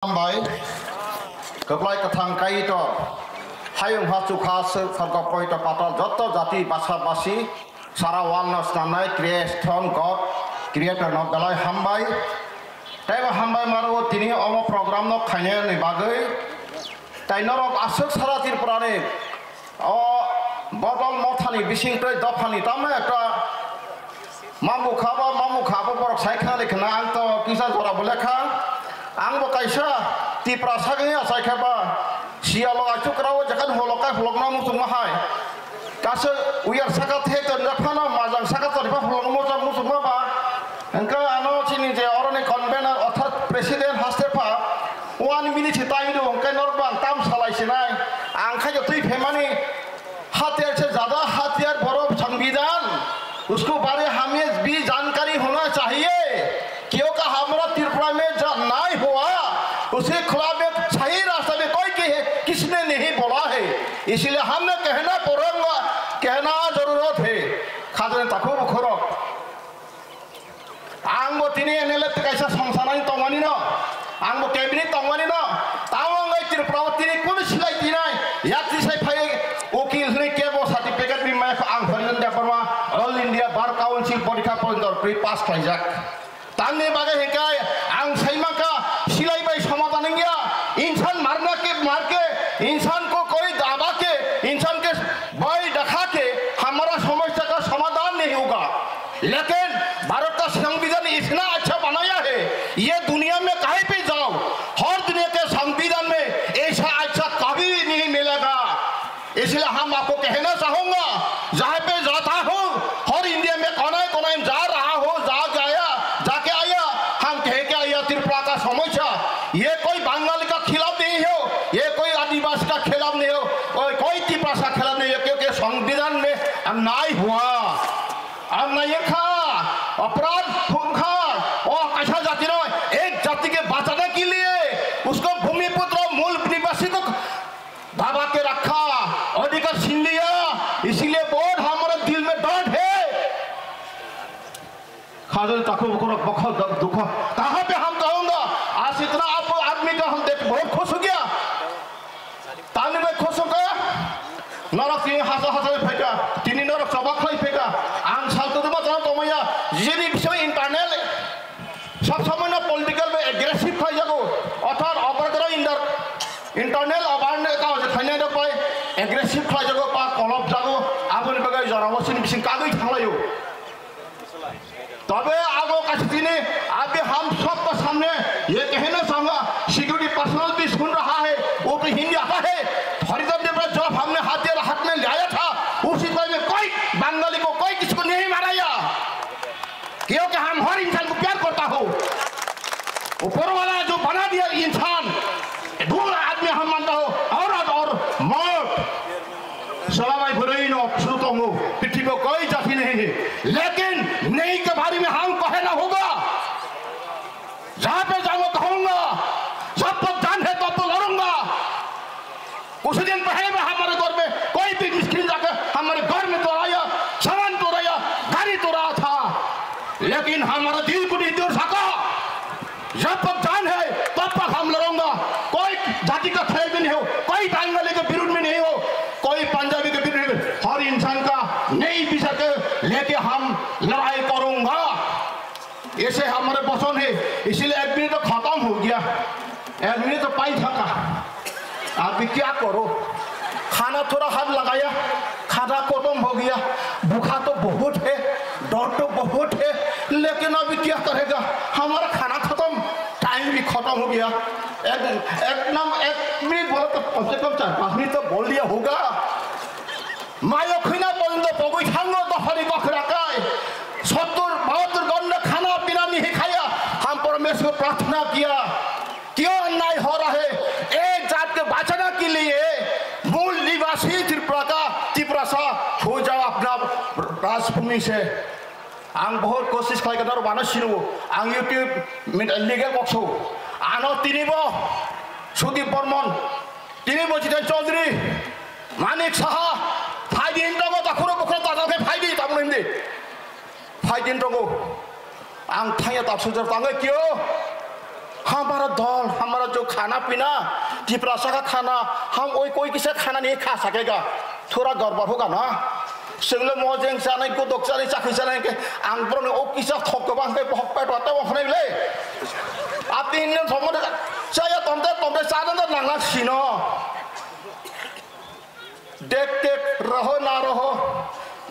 Bay keplai ketang kai to hayung hasuka sargapoi to patal joto jati basa basi sarawan nasnanai creation god creator no dalai hambai taiba hambai maro tini omo program no khane ni bagai tainorok asuk saratir prane o bodol mothani bising toi dofani tamma ekta mamu khaba borok saikha lekhna ang to kisa jora bolekha ang kaisa ti prasagnya saya kaba sialo acuk rawo jakan holokai holokna musung mahai kase uyar sakat he to nafana majang sakat to holok mojang musung ba engka ano chini je orone convener অর্থাৎ president হাস্তেফা 1 minute time do engka norban tam salai sinai ang khajo tui femani हथियार से ज्यादा हथियार बड़ो संविधान उसको बारे हमें भी जानकारी होना चाहिए क्योंकि हमारा त्रिपुरा में नहीं हुआ उसे खिलाफ में सही रास्ते में कोई किसने नहीं बोला है इसलिए हमने कहना जरूरत है खाजन तको बुखरो आंगो तिनी एनएलए कैसा संसारनी तंगवानी न आंगो कैबिनेट तंगवानी न तावंग त्रिपुरा तिनी कुन सिलाई तिनाय यात्री से फाइ वकील ने केबो सर्टिफिकेट भी मैं आंग भरन देपरमा ऑल इंडिया बार काउंसिल परीक्षा पॉइंटर प्री पास खाइजाक तांगे बागे हेकाय आंग सैमा का सिलाई बाई समाधान गया इंसान मारना के मार के इंसान को कोई दावा के इंसान के भाई दिखा के हमारा समस्या का समाधान नहीं होगा लेकिन भारत का संविधान इतना अच्छा बनाया है ये दुनिया में कहीं पे जाओ हर दुनिया के संविधान में ऐसा अच्छा कभी नहीं मिलेगा इसलिए हम आपको कहना चाहूंगा जहाँ पे जाता हूँ हर इंडिया में कोने जा रहा हो जाके आया हम कह के आया त्रिपुरा का समस्या ये कोई बंगाली का खिलाफ नहीं हो ये कोई आदिवासी का खिलाफ नहीं हो और कोई त्रिपुरा का खिलाफ नहीं हो क्योंकि संविधान में अन्याय हुआ अन्याय खा अपराध खूंखा और कैसा जाति न एक जाति के बचाने के लिए उसको भूमिपुत्र मूल निवासी को दबा के रखा अधिकार छीन लिया इसीलिए बहुत हमारे दिल में दर्द है खाजन तको बहुत दुख कहाँ पे हम कहूँगा आज इतना आपको आदमी का हम देख बहुत खुश हो गया ताने में खुश हो गया नरक तीन हासा फेंका तीन नरक सबक फेंका आं सालतो तो बता तो मैं यदि विषय इंटरनल सब समय ना पॉलिटिकल में एग्रेसिव खाई जागो अर्थात अपर इंटरनल अबारने का खाने दो पाए एग्रेसिव खाई जागो पा कलप जागो आबुन बगाई जरावसिन बिसिं कागै थांलायो तबे आगो काछिने अभी हम सबके सामने ये कहना चाहूंगा सिक्योरिटी पर्सनल भी सुन रहा है वो भी हिंदी आता है फरीदाबाद में जब हमने हथियार हाथ में लाया था उसी समय में कोई बंगाली को कोई किसको नहीं माराया क्योंकि हम हर इंसान को प्यार करता हो ऊपर वाला जो बना दिया इंसान दूसरा आदमी हम मानता हो औरत और मौत सलामाई भुरैनो सुतोंगो पृथ्वी को कोई जाति नहीं है लेकिन नहीं के बारे में हम कहना होगा जहां पे जाऊंगा कहूंगा जब तक जान है तब तो लड़ूंगा कुछ दिन पहले में हमारे घर में कोई भी मिस्किन जाकर हमारे घर में तोड़ाया सामान तोड़ाया गाड़ी तोड़ा था लेकिन हमारा दिल को नहीं तोड़ सका जब तक जान है तब तक हम लड़ूंगा कोई जाति का खेल में नहीं हो कोई बंगाली के विरुद्ध में नहीं हो कोई पंजाबी के विरुद्ध हर इंसान का नई विषय के लेके हम लड़ाई करूंगा ऐसे हमारे पसंद है इसीलिए एक मिनट तो खत्म हो गया एक मिनट तो पाई थका अभी क्या करो खाना थोड़ा हाथ लगाया खाना खत्म हो गया भूखा तो बहुत है डर तो बहुत है लेकिन अभी क्या करेगा हमारा खाना खत्म टाइम भी खत्म हो गया एक मिनट बोला तो कम से कम 4-5 मिनट तो बोल दिया होगा मायो खिना पर्यंत पगई थांगो तो हरी बखरा काय 70-72 घंटा खाना पीना नहीं खाया हम परमेश्वर प्रार्थना किया क्यों अन्याय हो रहा है एक जात के बचाने के लिए मूल निवासी त्रिपुरा सा हो जाओ अपना राजभूमि से आं बहुत कोशिश खालामदों आरो बानासिनो आं यूट्यूब लीगल बक्सो आनो तिनिबो सुदीप बर्मन तिनिबो जितेन चौधरी मानिक साहा फाइदिन दङ दाखुरो बखरो दाजाके फाइदि तामनदि फाइदिन दङ आं थाया दासुजर ताङो क्यों हमारा दल हमारा जो खाना पीना त्रिपुरा का खाना हम कोई किसी खाना नहीं खा सकेगा थोड़ा गड़बड़ होगा ना सिंगल मोजेंग जाने को डॉक्टर चाकरी जाने के आंग्रो ने ओ किसी थोक के बांध के बहुत पैट वाता वो खने ले आप इन समझ saya tomte sana तो नंगा सीनो देख रहो ना रहो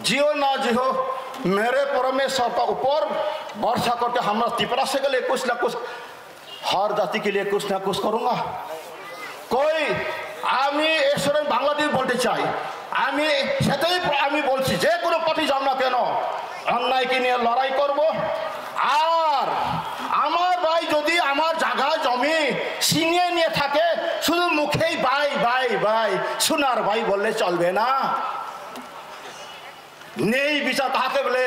जियो ना जियो मेरे परमेश्वर का ऊपर वर्षा करके हमारा त्रिपुरा से के लिए कुछ ना कुछ हर जाति के लिए कुछ ना कुछ करूँगा कोई आमी ऐश्वर्य बांग्लादेश बोलते चाहिए आमी सेतई आमी बोलছি যে কোনো পার্টি যাও না কেন অন্যায় কি নিয়ে লড়াই করব আর আমার ভাই যদি আমার জায়গা জমি ছিনিয়ে নিয়ে থাকে শুধু মুখেই ভাই ভাই ভাই সোনার ভাই বললে চলবে না নেই বিচার কাকে বলে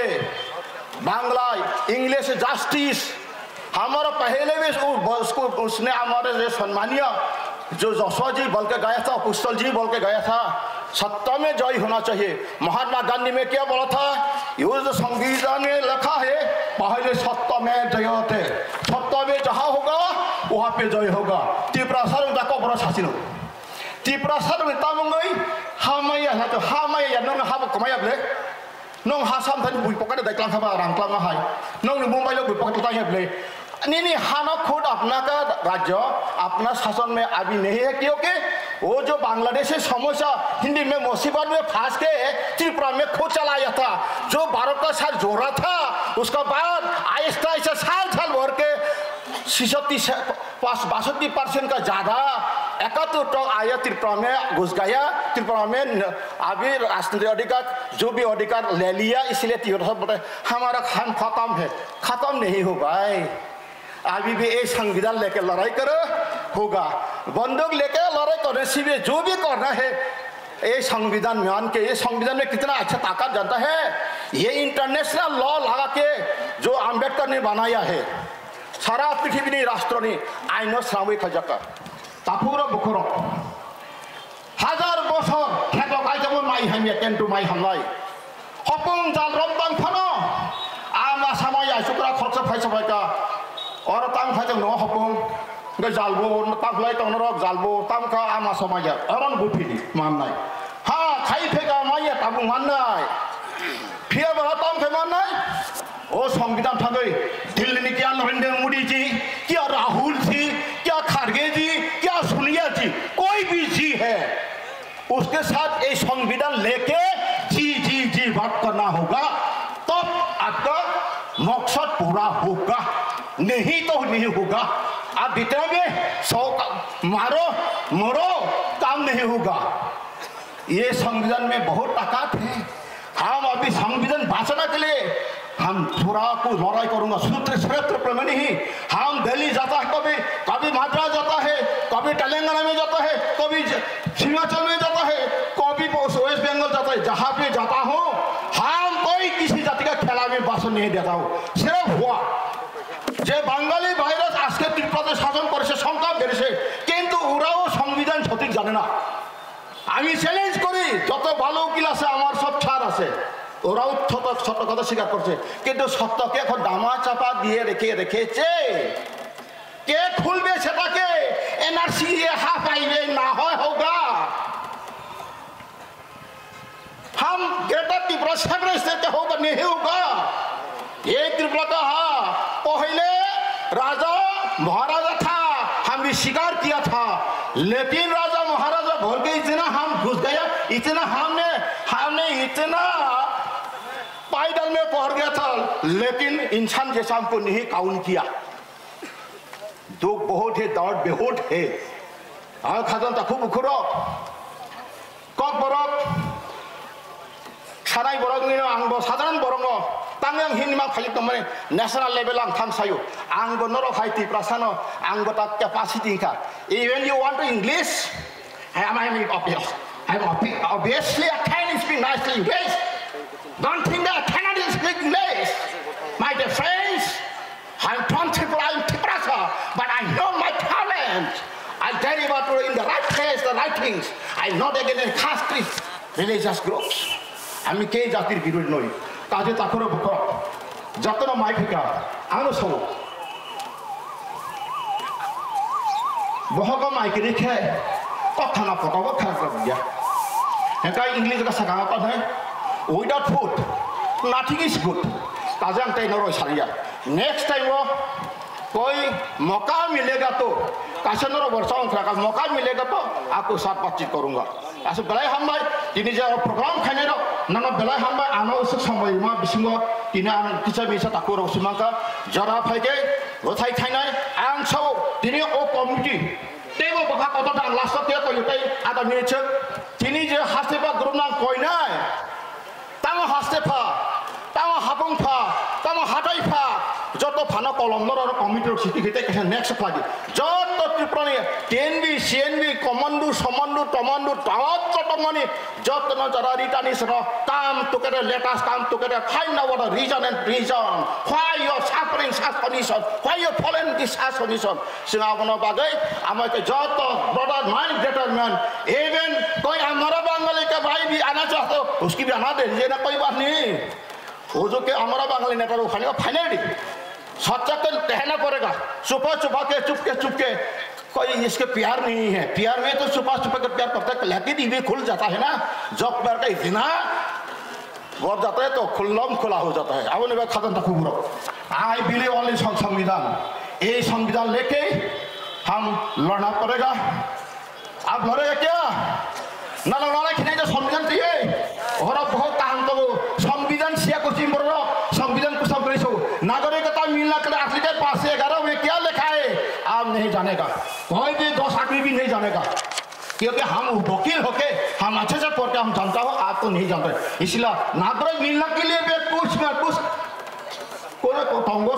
বাংলায় इंग्लिश जस्टिस हमारा पहले भी उसने हमारे जो सम्मानीय जो जसवा जी बोल के गया था पुष्टल जी बोल के गया था सत्ता में जय होना चाहिए महात्मा गांधी में क्या बोला था ये जो संविधान में लिखा है पहले सत्ता में जय होते सत्ता में जहाँ होगा वहाँ पे जय होगा त्रिपुरा सर में जाकर बड़ा शासन हो त्रिपुरा सर में तमंगई हमारे नंग हाब कमाया बले नंग हासाम थान बुई पकड़े देखलां खाबा रांगलां हाय नंग मुंबई लोग बुई पकड़े ताई बले नहीं हाना खुद अपना का राज्य अपना शासन में अभी नहीं है क्योंकि वो जो बांग्लादेशी समस्या हिंदी में मुसीबत में फंस के त्रिपुरा में खुद चलाया था जो भारत का साथ जोड़ा था उसका बाद आहिस्ता आहिस्ता साल भर के 62% का ज़्यादा 71 आया त्रिपुरा में घुस गया त्रिपुरा में अभी राष्ट्रीय अधिकार जो भी अधिकार ले लिया इसलिए त्रिपुरा बोलते हमारा खान खत्म नहीं हो भाई अभी भी एक संविधान लेके लड़ाई करो होगा बंदूक लेके लड़ाई करने से जो भी करना है ये संविधान मान के ये संविधान में कितना अच्छा ताकत जानता है ये इंटरनेशनल लॉ लगा के जो अम्बेडकर ने बनाया है सारा पृथ्वी ने राष्ट्र ने आईन श्रावी खजाका तापुर बुखुर हजार बছর खेत गाय जब माई हमिया केंटू माई हमलाई हपुं जाल रंबां फनो आमा समय आइसुक्रा खर्च फाइस फाइका और ताम खाजों न हपुं गे जालबो तामलाय तंगरक जालबो तामखा आमा समय अरन बुफिनि माननाय हा खाइ फेगा माया ताबु माननाय फिया बहा ताम फे माननाय ओ संविधान थागै दिल्ली ने क्या नरेंद्र मोदी जी क्या राहुल जी क्या खड़गे जी क्या सोनिया जी कोई भी जी है उसके साथ ये संविधान लेके जी बात करना होगा तब आपका मकसद पूरा होगा नहीं तो नहीं होगा आप भीतर में सौ मारो मरो काम नहीं होगा ये संविधान में बहुत ताकत है हम अभी संविधान भाषण के लिए हम थोड़ा को लड़ाई करूंगा सूत्र प्रमाण ही हम दिल्ली जाता है कभी मद्रास जाता है कभी तेलंगाना में जाता है कभी हिमाचल में जाता है कभी वेस्ट बंगाल जाता है जहाँ पे जाता हूँ हम कोई किसी जाति का खेला में भाषण नहीं देता हूँ सिर्फ हुआ যে বাঙালি ভাইরাস আজকে ত্রিপুরাতে শাসন করেছে সংখ্যা বেড়েছে কিন্তু ওরাও সংবিধান সঠিক জানে না আমি চ্যালেঞ্জ করি যত ভালো উকিল আছে আমার সব ছাড় আছে ওরাও সত্য কথা স্বীকার করছে কিন্তু সত্যকে এখন দামা চাপা দিয়ে রেখেছে কে খুলবে সেটাকে এনআরসি হাফ আইলে না হয় হোগা हम ग्रेटर त्रिपुरा सेपरेट स्टेट होगा नहीं होगा ये त्रिपुरा का पहले राजा महाराजा था हम भी शिकार किया था लेकिन राजा महाराजा भर के इतना हम घुस गया इतना हमने इतना पैदल में पहुंच गया था लेकिन इंसान जैसा हमको नहीं काउंट किया दुख बहुत है दर्द बेहोट है खाजन तक खूब खुरो कक बरक साराय बरक आंबो साधारण बरंग तांग हिनमा खाली तमने नेशनल लेवल आं थांसायो आंबो नरो खाइति प्रासानो आंबो ता कैपेसिटी का even you want to English I am obviously I can speak nicely English don't think that I cannot speak English my dear friends I'm from Tripura I'm Tripura but I know my talent I deliver in the right place the right things I'm not against caste religious groups আমি কে জাতির বিরোধী নই কাজে তাকরে বুক যতন মাই ফিকা আনো সব बहग माइकरी खे कथाना फटो खा दिया हेंका इंग्लिश का सगा पा है without food nothing is good ताजा अंग तैनो रोय सारिया नेक्स्ट टाइम वो कोई मौका मिलेगा तो काशनरो वर्षों का मौका मिलेगा तो आपको साथ बातचीत करूंगा ऐसे बेलाय हम भाई तिनी जो प्रोग्राम खाने रो नंगा बेलाय हम भाई आनो उस समय में बिसिंगो तिनी आन किसा बिसा ताको रो सिमाका जरा फाइके रोथाई थाइनाय आं सौ तिनी ओ कमिटी तेबो बखा कत दा लास्ट ते को युtai आदा मिनिट तिनी जो हासेपा ग्रुपना कोइनाय तांग हासेपा तांग हाबंफा तांग हादाइफा जतो फाना कलमर और कमिटी सिटी खेते के नेक्स्ट फादी जतो त्रिपुरानी टेनबी सीएनबी कमांडो समांडो टमांडो तावत चटमनी जतो न जरा रिटानी sir come together let us come together find out the reason and reason why you are suffering such condition why you following this such condition सिंगावनो बागै आमके जतो brother mind greater man even कोई हमारा बंगाली का भाई भी आना चाहते हो उसकी भी आना दे दीजिए ना कोई बात नहीं वो जो के हमारा बंगाली नेता उठाने का फाइनली सच्चा तो कहना पड़ेगा छुपा छुपा के चुप के कोई इसके प्यार नहीं है प्यार में तो छुपा छुपा कर प्यार करता है लेकिन ये खुल जाता है ना जब प्यार का इतना बढ़ जाता है तो खुल्लम खुला हो जाता है अब नहीं खत्म तक खूब आई बिलीव ओनली संविधान ये संविधान लेके हम लड़ना पड़ेगा आप लड़ेगा क्या ना लड़ाई खिले जो संविधान चाहिए और बहुत काम तो संविधान सिया को चिंबर संविधान को सब करेसो नागरिकता मिलना के आर्टिकल 511 में क्या लिखा है आप नहीं जानेगा कोई भी 2 आदमी भी नहीं जानेगा क्योंकि हम वकील होके हम अच्छे से पढ़ते हम जानता हो आप तो नहीं जानते इसलिए नागरिक मिलने के लिए भी कुछ कोने को टंगो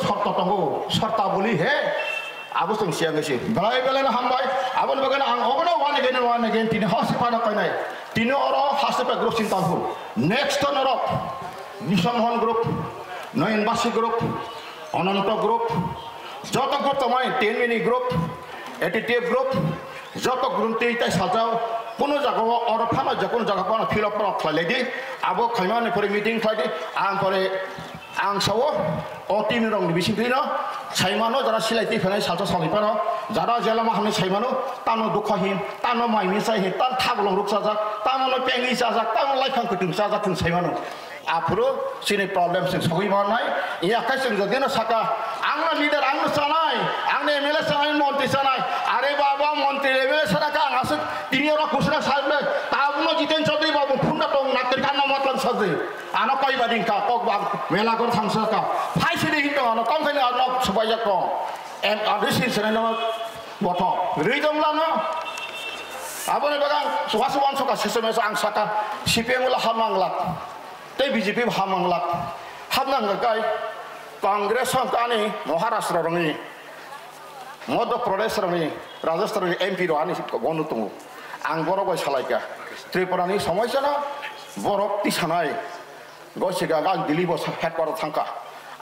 शर्ता बोली है अब तुम सियांगे बड़ाई बेले ना हम भाई अब बगैर आं ओबनो वन अगेन तीन हासे पाना कहनाय तीन और हासे पे ग्रुप चिंता हो नेक्स्ट नरक निशमहन ग्रुप नयनबासी ग्रुप अनंत ग्रुप जत group तमाय 10 minute group ATTF group जत ग्रुप तेइता साजाओ कोनो जगह और फाना जकोन जगह पाना फिल अप खालायदि अब खैमाने पर मीटिंग खालायदि आं परे आं सावो अतिनि रंग बिसिंखिनो साइमानो जरा सिलाइति फैनाय सालसा सालिपानो जरा जेला माहानि साइमानो तानो दुखहिन तानो माइनि साहि तान थाबलं रुखसाजा तानो पेंगि साजा तानो लाइफां कुटिं साजा थुन साइमानो आफुरो सिनि प्रॉब्लम से सही मानाय या काइसिं जदिनो साका आंना लीडर आंनो सानाय आंने एमएलए सानाय मंत्री सानाय अरे बाबा मंत्री एमएलए सानाका आंसो तिनिरा घोषणा साबले ताबनो जितेन चौधरी बाबू फुंडा तो नागरिक आना मतलब सजे आना कई बादिं का कक बाग मेला कर थांसका फाइसिनि हितो आना कमखायनो आना सबायजा को एम आदिसिन सेनानो बथ रिजंलानो आबने बगां सवास वानसका सेसमेस आं साका सिपिएमला हामांगला ते बीजेपी हामांगला हामनांगाय कांग्रेस कानी महाराष्ट्र रंगी मध्य प्रदेश रंगी राजस्थान एमपी रहानी गनु दङ आं बरबाय सालायका त्रिपुरानि समस्याना बरक तिसानाय गसिगा आं दिल्ली बस हेडक्वार्टार थांका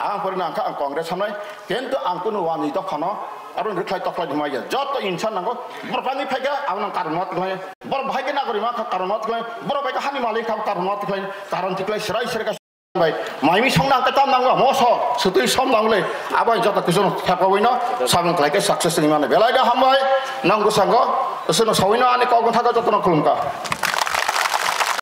आं परिना आं कांग्रेस सानाय किन्तु आंखौ नुवानि दखानो आरो रिख्लाय तख्लाय धुमाय जत इनसान नांगौ बरफानि फायगा आं कारण मत गय बर भाइके नागरि मा कारण मत गय बर भाइके हानि मालिक कारण मत गय कारण तिक्लाय सिराय सिरगा भाई माइमी संना कता नांगौ मस सुतै सम नांगले आबाय जत किसन थापावैनो साबन क्लायके सक्सेस नि माने बेलायदा हामबाय नांगौ सांगो उसनो सावैनो आनि कगन थागा जतन खुलुमका